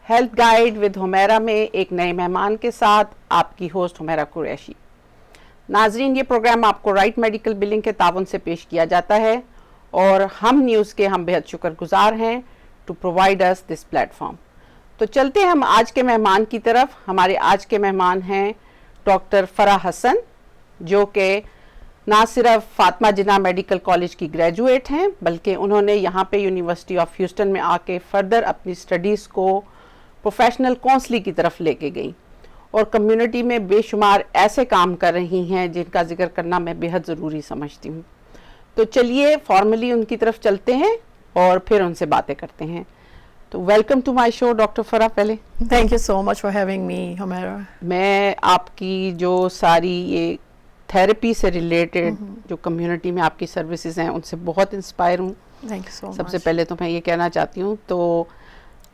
Health Guide with Humaira میں ایک نئے مہمان کے ساتھ آپ کی ہوسٹ حمیرہ قریشی. ناظرین، یہ پروگرام آپ کو رائٹ میڈیکل بلنگ کے تعاون سے پیش کیا جاتا ہے اور ہم نیوز کے بہت شکر گزار ہیں ٹو پرووائڈ اس دس پلیٹ فارم. تو چلتے ہیں ہم آج کے مہمان کی طرف. ہمارے آج کے مہمان ہیں ڈاکٹر فرح حسن، جو کہ نہ صرف فاطمہ جناح میڈیکل کالج کی گریجویٹ ہیں بلکہ انہوں نے یہاں پہ یونیورسٹی آف ہیوسٹن میں آ کے فردر اپنی اسٹڈیز کو پروفیشنل کونسلنگ کی طرف لے کے گئی اور کمیونٹی میں بے شمار ایسے کام کر رہی ہیں جن کا ذکر کرنا میں بہت ضروری سمجھتی ہوں. تو چلیے فارملی ان کی طرف چلتے ہیں اور پھر ان سے باتیں کرتے ہیں. تو welcome to my show doctor Farah. پہلے thank you so much for having me Humaira. میں آپ کی جو ساری یہ تھیراپی سے ریلیٹڈ جو کمیونٹی میں آپ کی سروسز ہیں ان سے بہت انسپائر ہوں. تھینک یو سو مچ. سب سے پہلے تو میں یہ کہنا چاہتی ہوں، تو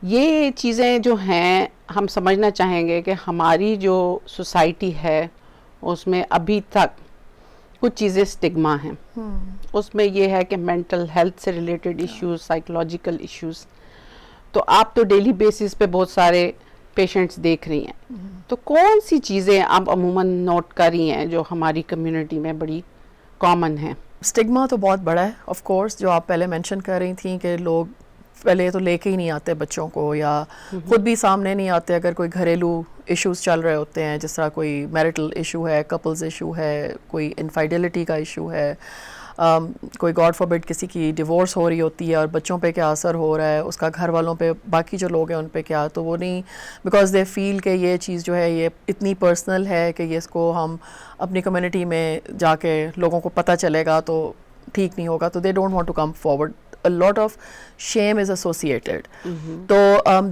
یہ چیزیں جو ہیں ہم سمجھنا چاہیں گے کہ ہماری جو سوسائٹی ہے اس میں ابھی تک کچھ چیزیں اسٹگما ہیں. اس میں یہ ہے کہ مینٹل ہیلتھ سے ریلیٹڈ ایشوز، سائیکولوجیکل ایشوز. تو آپ تو ڈیلی بیسس پہ بہت سارے پیشنٹس دیکھ رہی ہیں، تو کون سی چیزیں آپ عموماً نوٹ کر رہی ہیں جو ہماری کمیونٹی میں بڑی کامن ہیں؟ اسٹگما تو بہت بڑا ہے آف کورس، جو آپ پہلے مینشن کر رہی تھیں کہ لوگ پہلے تو لے کے ہی نہیں آتے بچوں کو، یا خود بھی سامنے نہیں آتے اگر کوئی گھریلو ایشوز چل رہے ہوتے ہیں، جس طرح کوئی میرٹل ایشو ہے، کپلز ایشو ہے، کوئی انفائیڈیلٹی کا ایشو ہے، کوئی گاڈ فاربڈ کسی کی ڈیورس ہو رہی ہوتی ہے اور بچوں پہ کیا اثر ہو رہا ہے، اس کا گھر والوں پہ، باقی جو لوگ ہیں ان پہ کیا، تو وہ نہیں، بیکاز دے فیل کہ یہ چیز جو ہے یہ اتنی پرسنل ہے کہ یہ اس کو ہم اپنی کمیونٹی میں جا کے لوگوں کو پتہ چلے گا تو ٹھیک نہیں ہوگا، تو they don't want to come forward. A lot of shame is associated. تو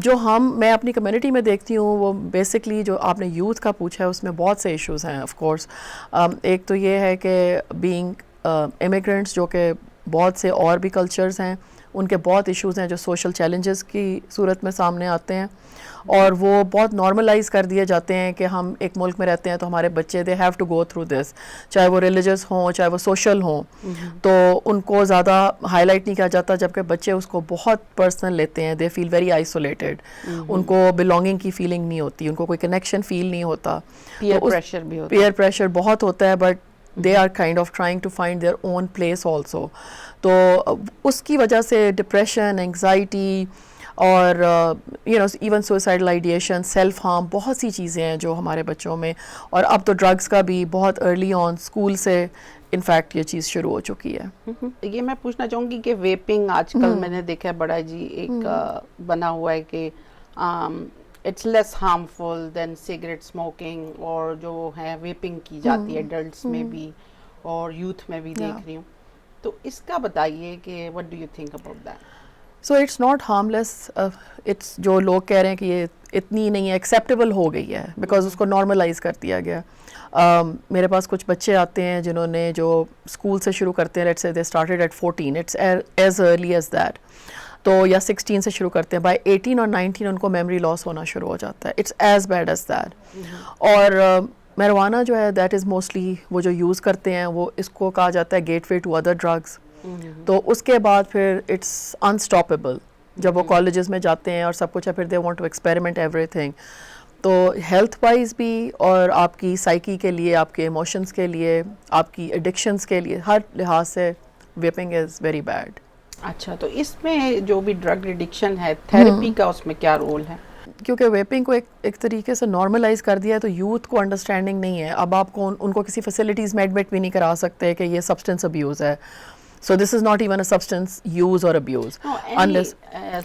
جو میں اپنی کمیونٹی میں دیکھتی ہوں وہ بیسکلی جو آپ نے یوتھ کا پوچھا ہے اس میں بہت سے ایشوز ہیں آف کورس. ایک تو یہ ہے کہ بینگ امیگرینٹس، جو کہ بہت سے اور بھی کلچرز ہیں، ان کے بہت ایشوز ہیں جو سوشل چیلنجز کی صورت میں سامنے آتے ہیں، اور وہ بہت نارملائز کر دیے جاتے ہیں کہ ہم ایک ملک میں رہتے ہیں تو ہمارے بچے they have to go through this, چاہے وہ ریلیجس ہوں چاہے وہ سوشل ہوں. تو ان کو زیادہ ہائی لائٹ نہیں کیا جاتا، جبکہ بچے اس کو بہت پرسنل لیتے ہیں. دے فیل ویری آئسولیٹڈ، ان کو بلانگنگ کی فیلنگ نہیں ہوتی، ان کو کوئی کنیکشن فیل نہیں ہوتا. پیئر پریشر بہت ہوتا ہے، but they are kind of trying to find their own place also. تو اس کی وجہ سے ڈپریشن، انگزائٹی اور even suicidal ideation, self harm, بہت سی چیزیں ہیں جو ہمارے بچوں میں، اور اب تو ڈرگس کا بھی بہت ارلی آن اسکول سے انفیکٹ یہ چیز شروع ہو چکی ہے. یہ میں پوچھنا چاہوں گی کہ ویپنگ آج کل میں نے دیکھا ہے بڑا ایک بنا ہوا ہے کہ it's less harmful than cigarette smoking, اور جو ہے ویپنگ کی جاتی ہے ایڈلٹس میں بھی اور یوتھ میں بھی دیکھ رہی ہوں. تو اس کا بتائیے کہ what do you think about that? So it's not harmless. It's جو لوگ کہہ رہے ہیں کہ یہ اتنی نہیں ہے، ایکسیپٹیبل ہو گئی ہے بیکاز اس کو نارملائز کر دیا گیا. میرے پاس کچھ بچے آتے ہیں جنہوں نے جو اسکول سے شروع کرتے ہیں، let's say they started at 14، it's as early as that, تو یا 16 سے شروع کرتے ہیں، بائی 18 اور 19 ان کو میموری لاس ہونا شروع ہو جاتا ہے. It's as bad as that. اور میروانہ جو ہے دیٹ از موسٹلی وہ جو یوز کرتے ہیں، وہ اس کو کہا جاتا ہے gateway to other drugs. تو اس کے بعد پھر اٹس انسٹاپیبل. جب وہ کالجز میں جاتے ہیں اور سب کچھ ہے، پھر they want to experiment everything. تو ہیلتھ وائز بھی اور آپ کی سائیکی کے لیے، آپ کے ایموشنس کے لیے، آپ کی ایڈکشنس کے لیے، ہر لحاظ سے ویپنگ از ویری بیڈ. اچھا، تو اس میں جو بھی ڈرگ ایڈکشن ہے، تھیراپی کا اس میں کیا رول ہے؟ کیونکہ ویپنگ کو ایک طریقے سے نارملائز کر دیا ہے تو یوتھ کو انڈرسٹینڈنگ نہیں ہے. اب آپ کو ان کو کسی فیسلٹیز میں ایڈمٹ بھی نہیں کرا سکتے کہ یہ سبسٹنس ابیوز ہے. So this is not even a substance use or abuse. No, unless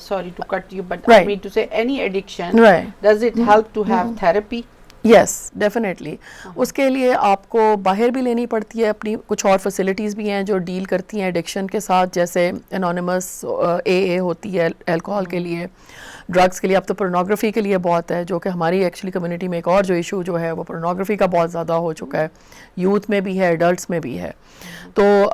sorry to cut you, but right. I mean to say any addiction, right. does it help to have therapy? Yes, definitely. اس کے لیے آپ کو باہر بھی لینی پڑتی ہے. اپنی کچھ اور فیسلٹیز بھی ہیں جو ڈیل کرتی ہیں ایڈکشن کے ساتھ، جیسے انانیمس AA ہوتی ہے الکوہول کے لیے، ڈرگس کے لیے. اب تو پورنوگرافی کے لیے بہت ہے، جو کہ ہماری ایکچولی کمیونٹی میں ایک اور جو ایشو جو ہے وہ پورنوگرافی کا بہت زیادہ ہو چکا ہے. یوتھ میں بھی ہے، ایڈلٹس میں بھی ہے. تو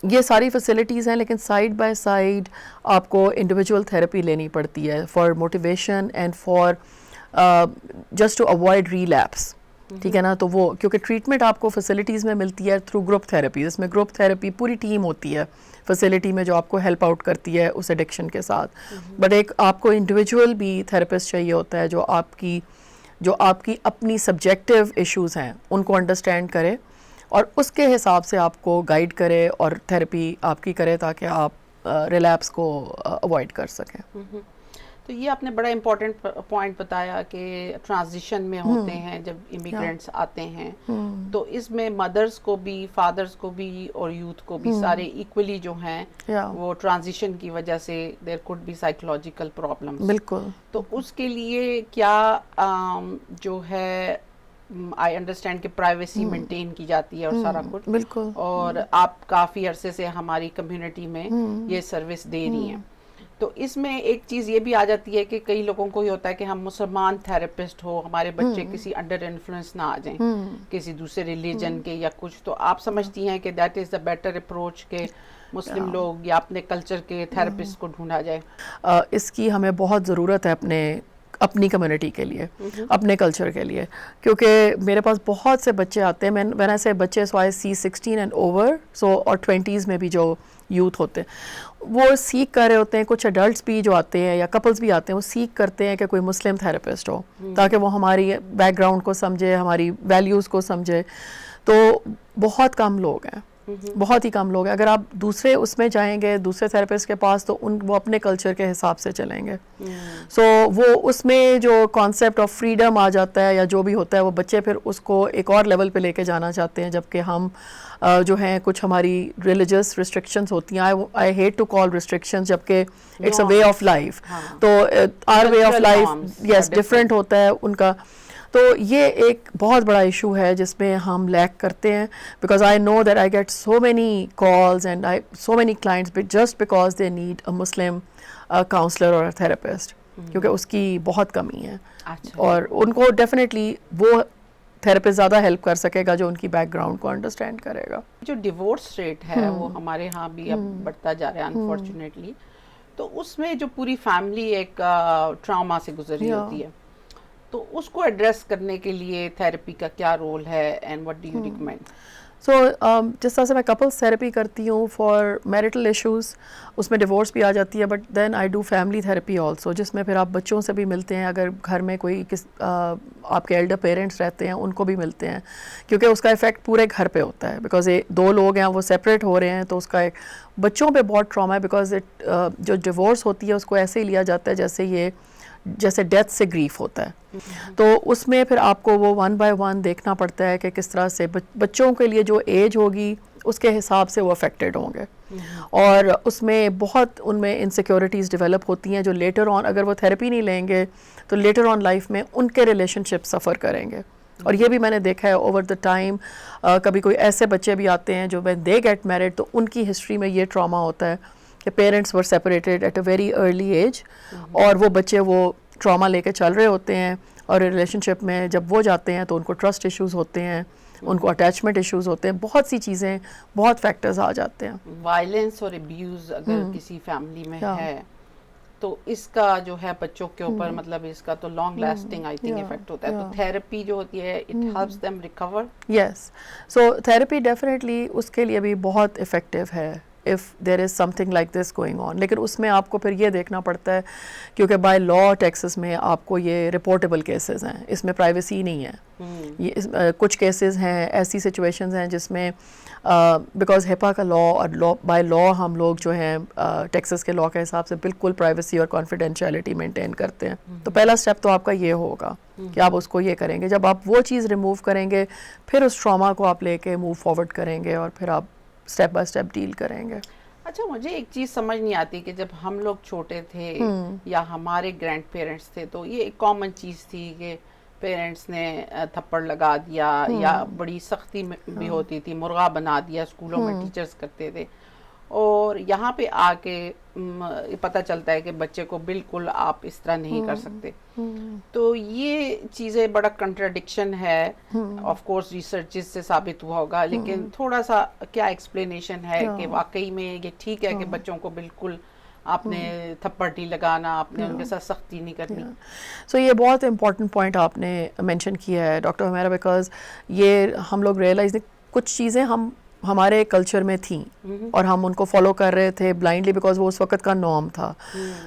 یہ ساری فیسلٹیز ہیں، لیکن سائڈ بائی سائڈ آپ کو انڈیویجول تھیراپی لینی پڑتی ہے for motivation and for just to avoid relapse. ٹھیک ہے نا. تو وہ کیونکہ ٹریٹمنٹ آپ کو فیسلٹیز میں ملتی ہے تھرو گروپ تھراپی, اس میں گروپ تھراپی پوری ٹیم ہوتی ہے فیسلٹی میں جو آپ کو ہیلپ آؤٹ کرتی ہے اس ایڈکشن کے ساتھ. بٹ ایک آپ کو انڈیویجول بھی تھراپسٹ چاہیے ہوتا ہے جو آپ کی اپنی سبجیکٹیو ایشوز ہیں ان کو انڈرسٹینڈ کرے اور اس کے حساب سے آپ کو گائیڈ کرے اور تھراپی آپ کی کرے تاکہ آپ ریلیپس کو اوائڈ کر سکیں. تو یہ آپ نے بڑا امپورٹنٹ پوائنٹ بتایا کہ ٹرانزیشن میں ہوتے ہیں جب امیگرینٹس آتے ہیں تو اس میں مدرس کو بھی, فادرس کو بھی اور یوتھ کو بھی سارے ایکولی جو ہیں وہ ٹرانزیشن کی وجہ سے there could be psychological problems. بالکل. تو اس کے لیے کیا جو ہے آئی انڈرسٹینڈ کہ پرائیویسی مینٹین کی جاتی ہے اور سارا کچھ, بالکل. اور آپ کافی عرصے سے ہماری کمیونٹی میں یہ سروس دے رہی ہیں. تو اس میں ایک چیز یہ بھی آ جاتی ہے کہ کئی لوگوں کو یہ ہوتا ہے کہ ہم مسلمان تھراپسٹ ہو, ہمارے بچے کسی انڈر انفلوئنس نہ آ جائیں کسی دوسرے ریلیجن کے یا کچھ. تو آپ سمجھتی ہیں کہ that is the better approach کہ مسلم لوگ یا اپنے کلچر کے تھراپسٹ کو ڈھونڈا جائے؟ اس کی ہمیں بہت ضرورت ہے اپنی کمیونٹی کے لیے, اپنے کلچر کے لیے, کیونکہ میرے پاس بہت سے بچے آتے ہیں. وین آئی سے بچے, سو آئی سی 16 اینڈ اوور, سو اور 20s میں بھی جو یوتھ ہوتے ہیں وہ سیکھ کر رہے ہوتے ہیں. کچھ ایڈلٹس بھی جو آتے ہیں یا کپلس بھی آتے ہیں وہ سیکھ کرتے ہیں کہ کوئی مسلم تھراپسٹ ہو تاکہ وہ ہماری بیک گراؤنڈ کو سمجھے, ہماری ویلیوز کو سمجھے. تو بہت کم لوگ ہیں, بہت ہی کم لوگ ہیں. اگر آپ دوسرے اس میں جائیں گے دوسرے تھراپسٹ کے پاس تو وہ اپنے کلچر کے حساب سے چلیں گے. سو وہ اس میں جو کانسیپٹ آف فریڈم آ جاتا ہے یا جو بھی ہوتا ہے وہ بچے پھر اس کو ایک اور لیول پہ لے کے جانا چاہتے ہیں, جبکہ ہم جو ہیں کچھ ہماری ریلیجس ریسٹرکشنز ہوتی ہیں. I hate to call restrictions, جبکہ it's a way of life. تو our way of life is different ہوتا ہے ان کا. تو یہ ایک بہت بڑا ایشو ہے جس میں ہم لیک کرتے ہیں, because I know that I get so many calls and so many clients just because they need a Muslim counsellor اور تھراپسٹ, کیونکہ اس کی بہت کمی ہے. اور ان کو ڈیفینیٹلی وہ تھراپسٹ زیادہ ہیلپ کر سکے گا جو ان کی بیک گراؤنڈ کو انڈرسٹینڈ کرے گا. جو ڈیورس ریٹ ہے وہ ہمارے ہاں بھی اب بڑھتا جا رہا ہے انفارچونیٹلی. تو اس میں جو پوری فیملی ایک ٹراما سے گزری ہوتی ہے, تو اس کو ایڈریس کرنے کے لیے تھراپی کا کیا رول ہے and what do you recommend? So جس طرح سے میں کپلس تھراپی کرتی ہوں فار میرٹل ایشوز, اس میں ڈیورس بھی آ جاتی ہے, but then I do family therapy also, جس میں پھر آپ بچوں سے بھی ملتے ہیں. اگر گھر میں کوئی آپ کے ایلڈر پیرنٹس رہتے ہیں ان کو بھی ملتے ہیں, کیونکہ اس کا افیکٹ پورے گھر پہ ہوتا ہے. بیکاز دو لوگ ہیں وہ سیپریٹ ہو رہے ہیں تو اس کا ایک بچوں پہ بہت ٹراما ہے, بیکاز جو ڈیورس ہوتی ہے اس کو ایسے ہی لیا جاتا ہے جیسے ڈیتھ سے گریف ہوتا ہے. تو اس میں پھر آپ کو وہ 1 by 1 دیکھنا پڑتا ہے کہ کس طرح سے بچوں کے لیے جو ایج ہوگی اس کے حساب سے وہ افیکٹڈ ہوں گے, اور اس میں بہت ان میں انسیکیورٹیز ڈیولپ ہوتی ہیں جو لیٹر آن اگر وہ تھراپی نہیں لیں گے تو لیٹر آن لائف میں ان کے ریلیشن شپ سفر کریں گے. اور یہ بھی میں نے دیکھا ہے اوور دا ٹائم, کبھی کوئی ایسے بچے بھی آتے ہیں جو وین دے گیٹ میرڈ تو ان کی ہسٹری میں یہ ٹراما ہوتا ہے کہ parents were separated at a very early age, اور وہ بچے وہ ٹراما لے کے چل رہے ہوتے ہیں, اور ریلیشن شپ میں جب وہ جاتے ہیں تو ان کو ٹرسٹ ایشوز ہوتے ہیں, ان کو اٹیچمنٹ ایشوز ہوتے ہیں, بہت سی چیزیں, بہت فیکٹرز آ جاتے ہیں. وائلنس اور ابیوز اگر کسی فیملی میں ہے تو اس کا جو ہے بچوں کے اوپر مطلب اس کا تو long lasting I think effect ہوتا ہے. تو تھراپی جو ہوتی ہے it helps them recover. Yes, so therapy definitely اس کے لیے بھی بہت افیکٹو ہے if there is something like this going on. لیکن اس میں آپ کو پھر یہ دیکھنا پڑتا ہے کیونکہ بائی لا ٹیکسس میں آپ کو یہ رپورٹیبل کیسز ہیں, اس میں پرائیویسی نہیں ہے. یہ کچھ کیسز ہیں, ایسی سچویشنز ہیں جس میں بیکاز ہیپا کا لا اور بائی لا ہم لوگ جو ہیں ٹیکسس کے لا کے حساب سے بالکل پرائیویسی اور کانفیڈینشیلٹی مینٹین کرتے ہیں. تو پہلا اسٹیپ تو آپ کا یہ ہوگا کہ آپ اس کو یہ کریں گے. جب آپ وہ چیز ریموو کریں گے پھر اس ٹراما کو آپ لے کے موو فارورڈ کریں گے اور پھر آپ اسٹیپ بائی اسٹیپ ڈیل کریں گے. اچھا, مجھے ایک چیز سمجھ نہیں آتی کہ جب ہم لوگ چھوٹے تھے یا ہمارے گرینڈ پیرنٹس تھے تو یہ ایک کامن چیز تھی کہ پیرنٹس نے تھپڑ لگا دیا یا بڑی سختی بھی ہوتی تھی, مرغا بنا دیا اسکولوں میں ٹیچرز کرتے تھے. اور یہاں پہ آ کے پتہ چلتا ہے کہ بچے کو بالکل آپ اس طرح نہیں کر سکتے. تو یہ چیزیں بڑا کنٹراڈکشن ہے. آف کورس ریسرچز سے ثابت ہوا ہوگا, لیکن تھوڑا سا کیا ایکسپلینیشن ہے کہ واقعی میں یہ ٹھیک ہے کہ بچوں کو بالکل آپ نے تھپڑ نہیں لگانا, آپ نے ان کے ساتھ سختی نہیں کرنی. سو یہ بہت امپورٹنٹ پوائنٹ آپ نے مینشن کیا ہے ڈاکٹر حمیرہ, بیکاز یہ ہم لوگ ریئلائز کچھ چیزیں ہمارے کلچر میں تھیں اور ہم ان کو فالو کر رہے تھے بلائنڈلی بیکاز وہ اس وقت کا نارم تھا,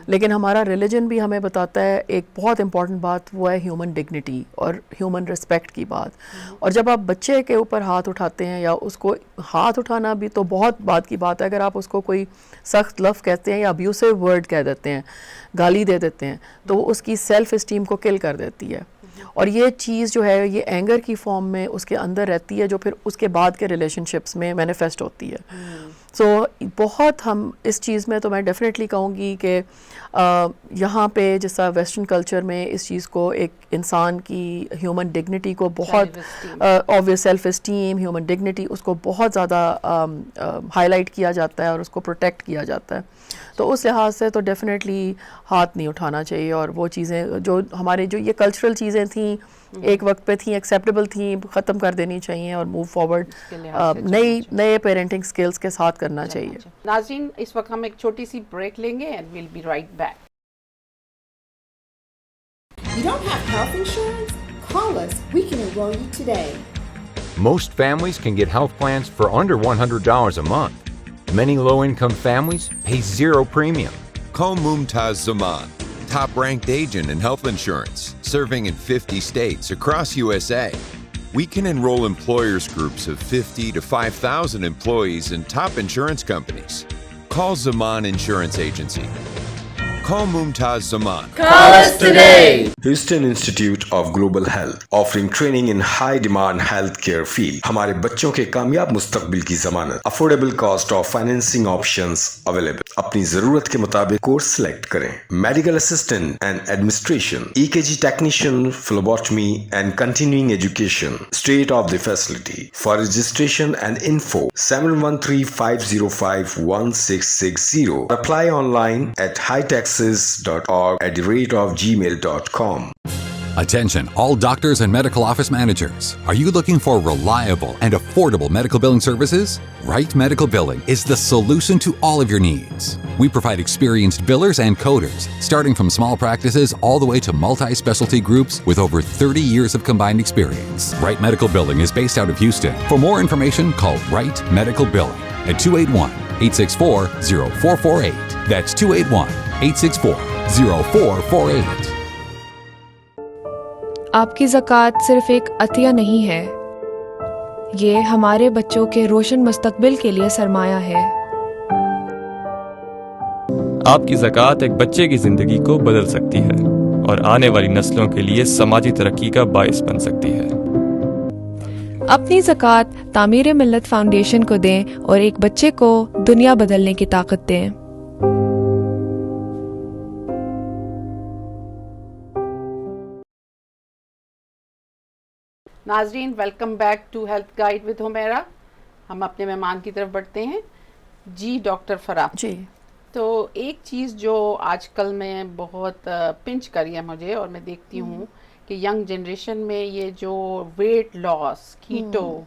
لیکن ہمارا ریلیجن بھی ہمیں بتاتا ہے ایک بہت امپورٹنٹ بات, وہ ہے ہیومن ڈگنیٹی اور ہیومن رسپیکٹ کی بات. اور جب آپ بچے کے اوپر ہاتھ اٹھاتے ہیں, یا اس کو ہاتھ اٹھانا بھی تو بہت بات کی بات ہے, اگر آپ اس کو کوئی سخت لفظ کہتے ہیں یا ابیوسو ورڈ کہہ دیتے ہیں, گالی دے دیتے ہیں, تو وہ اس کی سیلف اسٹیم کو کل کر دیتی ہے. اور یہ چیز جو ہے یہ اینگر کی فارم میں اس کے اندر رہتی ہے, جو پھر اس کے بعد کے ریلیشن شپس میں مینیفیسٹ ہوتی ہے. سو بہت ہم اس چیز میں, تو میں ڈیفینیٹلی کہوں گی کہ یہاں پہ جس طرح ویسٹرن کلچر میں اس چیز کو ایک انسان کی ہیومن ڈگنیٹی کو بہت obvious self esteem, human dignity, اس کو بہت زیادہ ہائی لائٹ کیا جاتا ہے اور اس کو پروٹیکٹ کیا جاتا ہے. تو اس لحاظ سے تو ڈیفینیٹلی ہاتھ نہیں اٹھانا چاہیے, اور وہ چیزیں جو ہمارے جو یہ کلچرل چیزیں تھیں ایک وقت پہ تھیں, ایکسیپٹیبل تھیں, ختم کر دینی چاہیے اور موو فارورڈ نئے پیرنٹنگ سکلز کے ساتھ کرنا چاہیے. ناظرین, اس وقت ہم ایک چھوٹی سی بریک لیں گے and we'll be right back. You don't have health insurance? Call us. We can enroll you today. Most families can get health plans for under $100 a month. Many low-income families pay zero premium. Call Mumtaz Zaman, top-ranked agent in health insurance, serving in 50 states across USA. We can enroll employers groups of 50 to 5,000 employees in top insurance companies. Call Zaman Insurance Agency. Call Mumtaz Zaman. Call us today. Houston Institute of Global Health, offering training in high-demand healthcare field. ہمارے بچوں کے کامیاب مستقبل کی ضمانت. Affordable cost of financing options available. اپنی ضرورت کے مطابق کورس سلیکٹ کریں. Medical Assistant and Administration, EKG Technician, Phlebotomy and Continuing Education, State of the Facility. For registration and info, 713-505-1660. Apply online at hightexas.org@gmail.com. Attention, all doctors and medical office managers. Are you looking for reliable and affordable medical billing services? Right Medical Billing is the solution to all of your needs. We provide experienced billers and coders, starting from small practices all the way to multi-specialty groups with over 30 years of combined experience. Right Medical Billing is based out of Houston. For more information, call Right Medical Billing at 281-864-0448. That's 281-864-0448. آپ کی زکوٰۃ صرف ایک عطیہ نہیں ہے, یہ ہمارے بچوں کے روشن مستقبل کے لیے سرمایہ ہے. آپ کی زکوٰۃ ایک بچے کی زندگی کو بدل سکتی ہے اور آنے والی نسلوں کے لیے سماجی ترقی کا باعث بن سکتی ہے. اپنی زکوٰۃ تعمیر ملت فاؤنڈیشن کو دیں اور ایک بچے کو دنیا بدلنے کی طاقت دیں. ناظرین, welcome back to Health Guide with Humaira. ہم اپنے مہمان کی طرف بڑھتے ہیں. جی ڈاکٹر فرح, جی تو ایک چیز جو آج کل میں بہت پنچ کری ہے مجھے, اور میں دیکھتی ہوں کہ ینگ جنریشن میں یہ جو ویٹ لاس, کیٹو,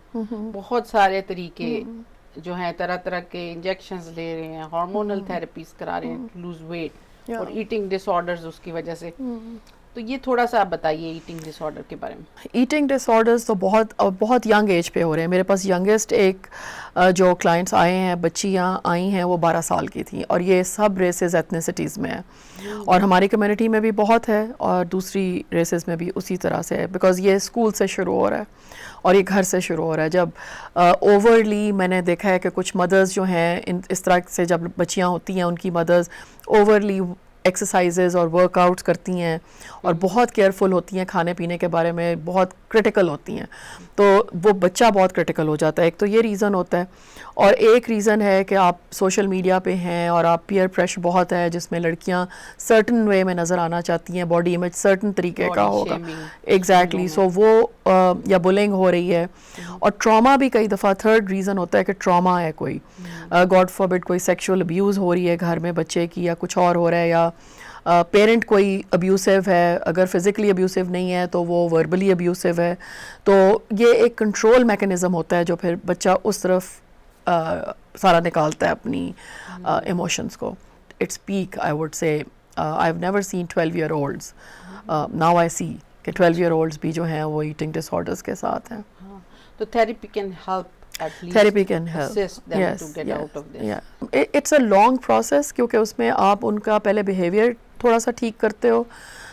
بہت سارے طریقے جو ہیں, طرح طرح کے انجیکشنز لے رہے ہیں, ہارمونل تھراپیز کرا رہے ہیں لوز ویٹ, اور ایٹنگ ڈس آرڈرز اس کی وجہ سے. تو یہ تھوڑا سا آپ بتائیے ایٹنگ ڈس آرڈر کے بارے میں. ایٹنگ ڈس آرڈرز تو بہت ینگ ایج پہ ہو رہے ہیں. میرے پاس ینگیسٹ ایک جو کلائنٹس آئے ہیں, بچیاں آئی ہیں, وہ 12 سال کی تھیں, اور یہ سب ریسز ایتھنیسٹیز میں ہیں, اور ہماری کمیونٹی میں بھی بہت ہے اور دوسری ریسز میں بھی اسی طرح سے ہے, بیکاز یہ اسکول سے شروع ہو رہا ہے اور یہ گھر سے شروع ہو رہا ہے. جب اوورلی میں نے دیکھا ہے کہ کچھ مدرز جو ہیں اس طرح سے, جب بچیاں ہوتی ہیں ان کی مدرز اوورلی ایکسرسائزز اور ورک آؤٹس کرتی ہیں اور بہت کیئرفل ہوتی ہیں, کھانے پینے کے بارے میں بہت کرٹیکل ہوتی ہیں, تو وہ بچہ بہت کرٹیکل ہو جاتا ہے. ایک تو یہ ریزن ہوتا ہے, اور ایک ریزن ہے کہ آپ سوشل میڈیا پہ ہیں اور آپ پیئر پریشر بہت ہے, جس میں لڑکیاں سرٹن وے میں نظر آنا چاہتی ہیں, باڈی امیج سرٹن طریقے کا ہوگا. ایگزیکٹلی, سو وہ یا بلنگ ہو رہی ہے. اور ٹراما بھی کئی دفعہ تھرڈ ریزن ہوتا ہے کہ ٹراما ہے, کوئی گاڈ فاربڈ کوئی سیکشول ابیوز ہو رہی ہے گھر میں بچے کی, یا کچھ اور ہو رہا ہے, یا پیرنٹ کوئی ابیوسیو ہے, اگر فزیکلی ابیوسیو نہیں ہے تو وہ وربلی ابیوسیو ہے. تو یہ ایک کنٹرول میکانزم ہوتا ہے جو پھر بچہ اس طرف سارا نکالتا ہے اپنی ایموشنز کو. its peak, I would say. I've never seen 12-year-olds. Now I see کہ 12-year-olds بھی جو ہیں وہ eating disorders کے ساتھ ہیں. تو therapy can help at least Therapy can help. assist them Yes, to get out of this. Yeah. It's a long process کیونکہ اس میں آپ ان کا پہلے بیہیویئر تھوڑا سا ٹھیک کرتے ہو,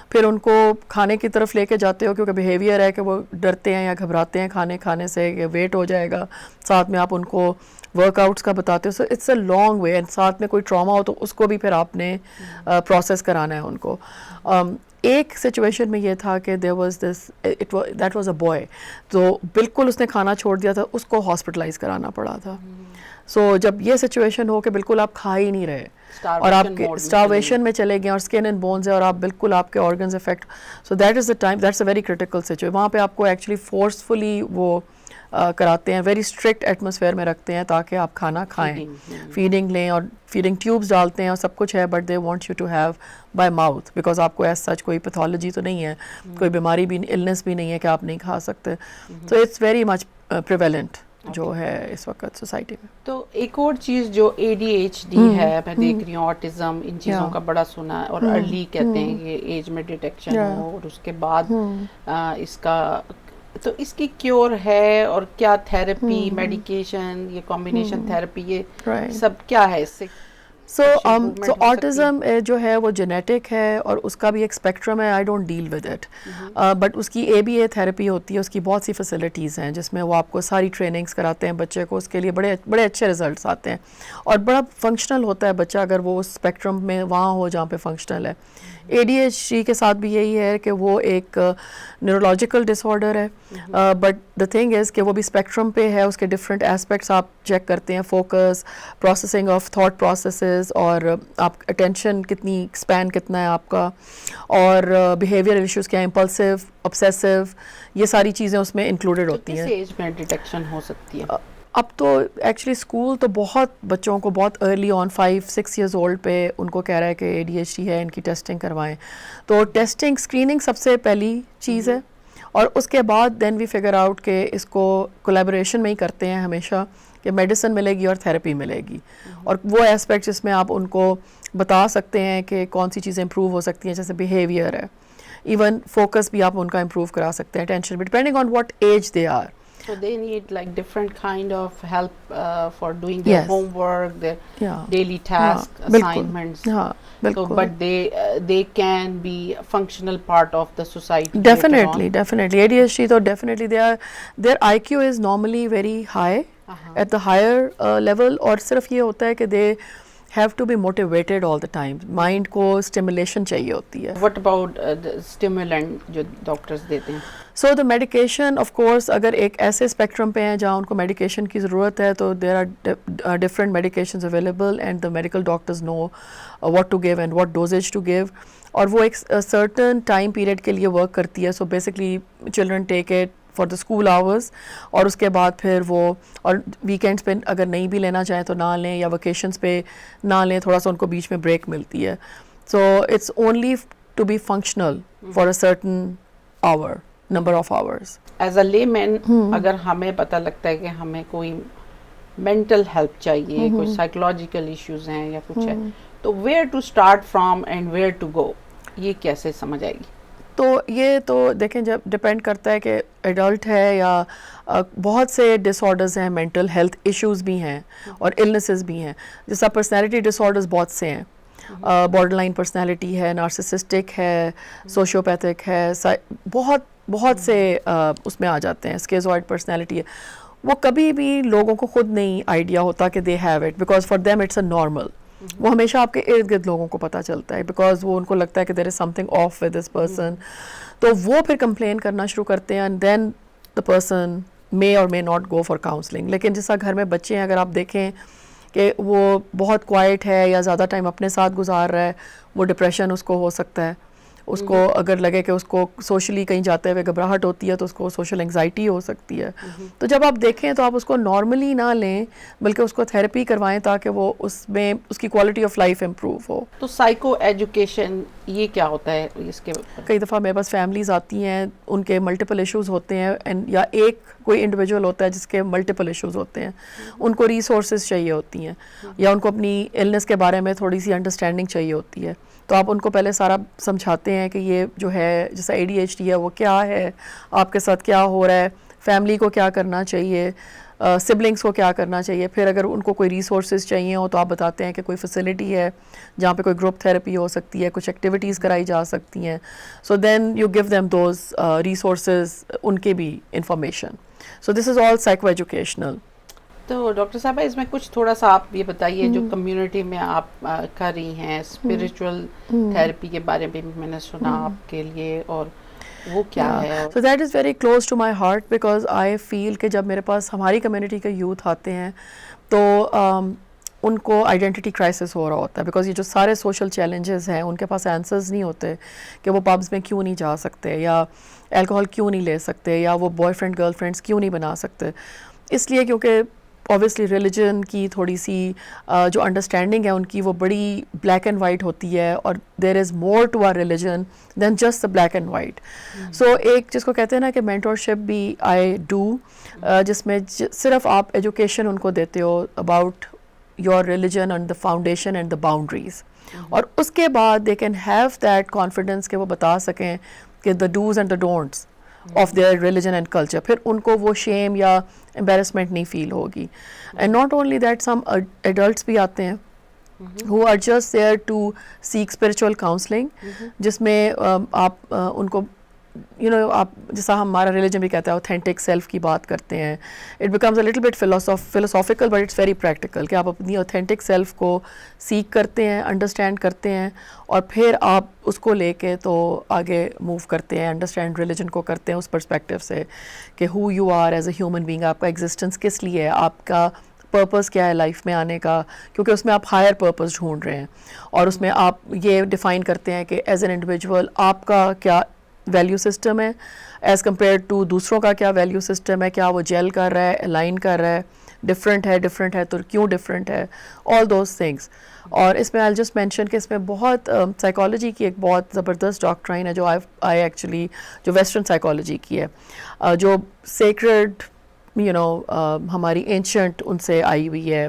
پھر ان کو کھانے کی طرف لے کے جاتے ہو کیونکہ بیہیویئر ہے کہ وہ ڈرتے ہیں یا گھبراتے ہیں کھانے سے کہ ویٹ ہو جائے گا. ساتھ میں آپ ان کو ورک آؤٹس کا بتاتے ہو. So it's a long way. And ساتھ میں کوئی ٹراما ہو تو اس کو بھی پھر آپ نے پروسیس کرانا ہے ان کو. ایک سچویشن میں یہ تھا کہ دیٹ واز اے بوائے, تو بالکل اس نے کھانا چھوڑ دیا تھا, اس کو ہاسپٹلائز کرانا پڑا تھا. سو جب یہ سچویشن ہو کہ بالکل آپ کھا ہی نہیں رہے اور آپ کے اسٹارویشن میں چلے گئے اور اسکن اینڈ بونز ہے اور آپ بالکل آپ کے organs affect, so that is the time, that's a very critical situation. وہاں پہ آپ کو ایکچولی فورسفلی وہ کراتے ہیں, ویری اسٹرکٹ ایٹماسفیئر میں رکھتے ہیں تاکہ آپ کھانا کھائیں, فیڈنگ لیں اور فیڈنگ ٹیوبس ڈالتے ہیں اور سب کچھ ہے, but they want you to have by mouth because آپ کو ایز سچ کوئی پیتھولوجی تو نہیں ہے, کوئی بیماری بھی النس بھی نہیں ہے کہ آپ نہیں کھا سکتے. So it's very much prevalent جو ہے اس وقت سوسائٹی میں. تو ایک اور چیز جو ADHD ہے, میں دیکھ رہی ہوں آٹزم, ان چیزوں کا بڑا سنا ہے, اور ارلی کہتے ہیں کہ ایج میں ڈیٹیکشن ہو اور اس کے بعد اس کا, تو اس کی کیور ہے اور کیا تھراپی, میڈیکیشن, یہ کمبینیشن تھراپی, یہ سب کیا ہے اس سے؟ سو آٹزم جو ہے وہ جینیٹک ہے اور اس کا بھی ایک اسپیکٹرم ہے. I don't deal with it, but اس کی ABA تھراپی ہوتی ہے, اس کی بہت سی فیسلٹیز ہیں جس میں وہ آپ کو ساری ٹریننگس کراتے ہیں بچے کو, اس کے لیے بڑے اچھے ریزلٹس آتے ہیں اور بڑا فنکشنل ہوتا ہے بچہ اگر وہ اس اسپیکٹرم میں وہاں ہو جہاں پہ فنکشنل ہے. ADHD کے ساتھ بھی یہی ہے کہ وہ ایک نیورولوجیکل ڈس آرڈر ہے, بٹ دا تھنگ از کہ وہ بھی اسپیکٹرم پہ ہے, اس کے ڈفرینٹ ایسپیکٹس آپ چیک کرتے ہیں, focus, processing of thought processes, اور آپ اٹینشن کتنی اسپین کتنا ہے آپ کا, اور بیہیویئر ایشوز کیا ہیں, امپلسیو, obsessive, یہ ساری چیزیں اس میں انکلوڈیڈ ہوتی ہیں. کس ایج میں ڈیٹیکشن ہو سکتی ہے؟ اب تو ایکچولی اسکول تو بہت بچوں کو بہت ارلی آن 5-6 ایئرز اولڈ پہ ان کو کہہ رہا ہے کہ ADHD ہے, ان کی ٹیسٹنگ کروائیں. تو ٹیسٹنگ, اسکریننگ سب سے پہلی چیز ہے, اور اس کے بعد دین وی فگر آؤٹ کہ اس کو کولیبوریشن میں ہی کرتے ہیں ہمیشہ کہ میڈیسن ملے گی اور تھراپی ملے گی, اور وہ ایسپیکٹ جس میں آپ ان کو بتا سکتے ہیں کہ کون سی چیزیں امپروو ہو سکتی ہیں, جیسے بیہیویئر ہے, ایون فوکس بھی آپ ان کا امپروو کرا سکتے ہیں, ٹینشن بھی, depending on what age they are. So they need like different kind of help for doing their homework, their daily tasks, assignments. So, but they can be a functional part of the society. Definitely. ADHD, so definitely their IQ is normally very high at the higher level, اور صرف یہ ہوتا ہے کہ they have to be motivated all the time. Mind کو stimulation چاہیے ہوتی ہے. What about the stimulant جو ڈاکٹرز دیتے ہیں؟ So the medication of course اگر ایک ایسے اسپیکٹرم پہ ہیں جہاں ان کو میڈیکیشن کی ضرورت ہے تو there are different medications available and the medical doctors know what to give and what dosage to give, اور وہ ایک certain time period کے لیے ورک کرتی ہے. So basically children take it for the school hours, اور اس کے بعد پھر وہ, اور ویکینڈس پہ اگر نہیں بھی لینا چاہیں تو نہ لیں, یا ویکیشنس پہ نہ لیں, تھوڑا سا ان کو بیچ میں بریک ملتی ہے. So it's only to be functional for a certain hour, number of hours. As a layman اگر ہمیں پتہ لگتا ہے کہ ہمیں کوئی مینٹل ہیلپ چاہیے, کوئی سائیکولوجیکل ایشوز ہیں یا کچھ ہے, تو where to start from and where to go, یہ کیسے سمجھ آئے گی؟ تو یہ تو دیکھیں جب ڈپینڈ کرتا ہے کہ ایڈلٹ ہے یا بہت سے ڈس آرڈرز ہیں, مینٹل ہیلتھ ایشوز بھی ہیں اور النسز بھی ہیں, جیسا پرسنالٹی ڈس آرڈرز بہت سے ہیں, بارڈر لائن پرسنالٹی ہے, نارسسسٹک ہے, سوشیوپیتھک ہے, بہت سے اس میں آ جاتے ہیں, اسکیزوائڈ پرسنالٹی ہے. وہ کبھی بھی لوگوں کو خود نہیں آئیڈیا ہوتا کہ they have it, because for them it's a normal. وہ ہمیشہ آپ کے ارد گرد لوگوں کو پتہ چلتا ہے, بیکاز وہ ان کو لگتا ہے کہ there is something off with this person, تو وہ پھر کمپلین کرنا شروع کرتے ہیں, and then the person may اور may not go for counselling. لیکن جیسا گھر میں بچے ہیں, اگر آپ دیکھیں کہ وہ بہت کوائٹ ہے یا زیادہ ٹائم اپنے ساتھ گزار رہا ہے, وہ ڈپریشن اس کو ہو سکتا ہے, اس کو اگر لگے کہ اس کو سوشلی کہیں جاتے ہوئے گھبراہٹ ہوتی ہے تو اس کو سوشل انگزائٹی ہو سکتی ہے. تو جب آپ دیکھیں تو آپ اس کو نارملی نہ لیں بلکہ اس کو تھیراپی کروائیں تاکہ وہ اس میں اس کی کوالٹی آف لائف امپروو ہو. تو سائیکو ایجوکیشن یہ کیا ہوتا ہے؟ اس کے کئی دفعہ میرے پاس فیملیز آتی ہیں, ان کے ملٹیپل ایشوز ہوتے ہیں یا ایک کوئی انڈیویجول ہوتا ہے جس کے ملٹیپل ایشوز ہوتے ہیں, ان کو ریسورسز چاہیے ہوتی ہیں یا ان کو اپنی النس کے بارے میں تھوڑی سی انڈرسٹینڈنگ چاہیے ہوتی ہے. تو آپ ان کو پہلے سارا سمجھاتے ہیں کہ یہ جو ہے جیسا ADHD ہے وہ کیا ہے, آپ کے ساتھ کیا ہو رہا ہے, فیملی کو کیا کرنا چاہیے, سبلنگس کو کیا کرنا چاہیے. پھر اگر ان کو کوئی ریسورسز چاہیے ہو تو آپ بتاتے ہیں کہ کوئی فیسلٹی ہے جہاں پہ کوئی گروپ تھیراپی ہو سکتی ہے, کچھ ایکٹیویٹیز کرائی جا سکتی ہیں. So then you give them those resources, ان کے بھی information. So this is all psycho educational. تو ڈاکٹر صاحبہ اس میں کچھ تھوڑا سا آپ یہ بتائیے جو کمیونٹی میں آپ کر رہی ہیں اسپریچول تھیراپی کے بارے میں میں نے سنا آپ کے لیے, اور وہ کیا ہے؟ So that is very close to my heart because I feel کہ جب میرے پاس ہماری کمیونٹی کے یوتھ آتے ہیں تو ان کو آئیڈینٹی کرائسس ہو رہا ہوتا ہے بیکاز یہ جو سارے سوشل چیلنجز ہیں ان کے پاس آنسرز نہیں ہوتے کہ وہ پبز میں کیوں نہیں جا سکتے یا الکوہول کیوں نہیں لے سکتے یا وہ بوائے فرینڈ گرل فرینڈس کیوں نہیں بنا سکتے. اس لیے کیونکہ اوبیسلی ریلیجن کی تھوڑی سی جو انڈرسٹینڈنگ ہے ان کی وہ بڑی بلیک اینڈ وائٹ ہوتی ہے, اور there is more to our religion than just the black and white. So ایک جس کو کہتے ہیں نا کہ مینٹورشپ بھی آئی ڈو, جس میں صرف آپ ایجوکیشن ان کو دیتے ہو about your religion and the foundation and the boundaries, اور اس کے بعد they can have that confidence کہ وہ بتا سکیں کہ the dos and the don'ts of their religion and culture. پھر ان کو وہ شیم یا embarrassment نہیں فیل ہوگی. And not only that, some adults بھی آتے ہیں who are just there to seek spiritual counseling, جس میں آپ ان کو آپ جیسا ہمارا ریلیجن بھی کہتا ہے authentic self کی بات کرتے ہیں. It becomes a little bit philosophical but it's very practical کہ آپ اپنی authentic self کو سیکھ کرتے ہیں, انڈرسٹینڈ کرتے ہیں, اور پھر آپ اس کو لے کے تو آگے موو کرتے ہیں, انڈرسٹینڈ ریلیجن کو کرتے ہیں اس پرسپیکٹیو سے کہ who you are as a human being, آپ کا ایگزسٹنس کس لیے ہے, آپ کا پرپز کیا ہے لائف میں آنے کا, کیونکہ اس میں آپ ہائر پرپز ڈھونڈ رہے ہیں, اور اس میں آپ یہ ڈیفائن کرتے ہیں کہ ایز این انڈیویجول آپ کا کیا ویلیو سسٹم ہے ایز کمپیئر ٹو دوسروں کا کیا ویلیو سسٹم ہے, کیا وہ جیل کر رہا ہے, الائن کر رہا ہے, ڈفرینٹ ہے تو کیوں ڈفرینٹ ہے, آل دوز تھنگس. اور اس میں آئی جسٹ مینشن کہ اس میں بہت سائیکالوجی کی ایک بہت زبردست ڈاکٹرائن ہے جو آئی ایکچولی جو ویسٹرن سائیکالوجی کی ہے, جو سیکرڈ ہماری اینشنٹ ان سے آئی ہوئی ہے,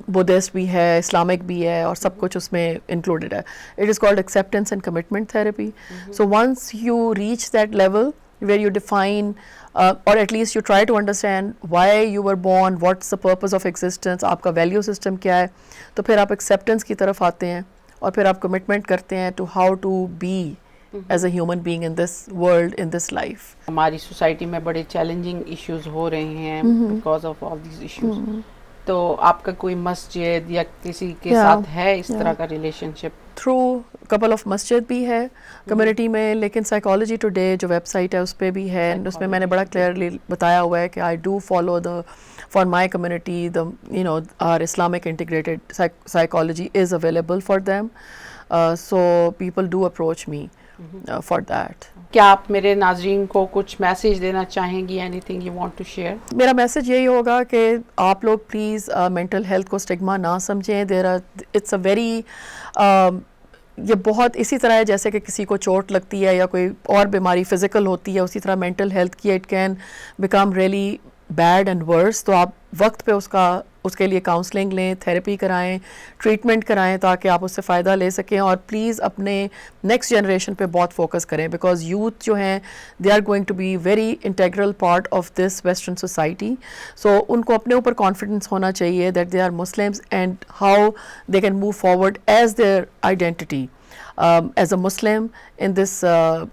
بدھسٹ بھی ہے, اسلامک بھی ہے, اور سب کچھ اس میں انکلوڈیڈ ہے. It is called acceptance and commitment therapy. So once you reach that level where you define or at least you try to understand why you were born, what's the purpose of existence, آپ کا value system کیا ہے, تو پھر آپ acceptance کی طرف آتے ہیں اور پھر آپ commitment کرتے ہیں to how to be as a human being in this world, in this life. ہماری سوسائٹی میں بڑے چیلنجنگ ایشوز ہو رہے ہیں because of all these issues. تو آپ کا کوئی مسجد یا کسی کے ساتھ ہے اس طرح کا relation ship? Through couple of مسجد بھی ہے کمیونٹی میں, لیکن سائیکالوجی ٹوڈے جو ویب سائٹ ہے اس پہ بھی ہے, اس میں میں نے بڑا کلیئرلی بتایا ہوا ہے کہ I do follow the for my community the are Islamic integrated psychology is available for them, so people do approach me for that. کیا آپ میرے ناظرین کو کچھ میسیج دینا چاہیں گی, anything you want to share? میرا میسیج یہی ہوگا کہ آپ لوگ پلیز مینٹل ہیلتھ کو اسٹگما نہ سمجھیں. اٹس اے ویری یہ بہت اسی طرح ہے جیسے کہ کسی کو چوٹ لگتی ہے یا کوئی اور بیماری فزیکل ہوتی ہے, اسی طرح مینٹل ہیلتھ کی it can become really bad and worse. تو آپ وقت پہ اس کے لیے کاؤنسلنگ لیں, تھیراپی کرائیں, ٹریٹمنٹ کرائیں تاکہ آپ اس سے فائدہ لے سکیں. اور پلیز اپنے نیکسٹ جنریشن پہ بہت فوکس کریں بیکاز یوتھ جو ہیں they are going to be very integral part of this western society. So ان کو اپنے اوپر کانفیڈنس ہونا چاہیے that they are Muslims and how they can move forward as their identity as a Muslim in this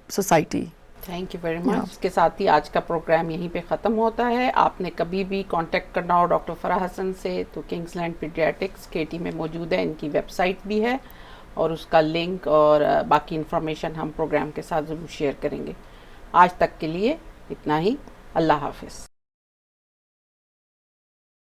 society. Thank you very much. اس کے ساتھ ہی آج کا پروگرام یہیں پہ ختم ہوتا ہے. آپ نے کبھی بھی کانٹیکٹ کرنا ہو ڈاکٹر فرح حسن سے تو کنگز لینڈ پیڈیاٹرکس KT میں موجود ہے, ان کی ویب سائٹ بھی ہے اور اس کا لنک اور باقی انفارمیشن ہم پروگرام کے ساتھ ضرور شیئر کریں گے. آج تک کے لیے اتنا ہی. اللہ حافظ.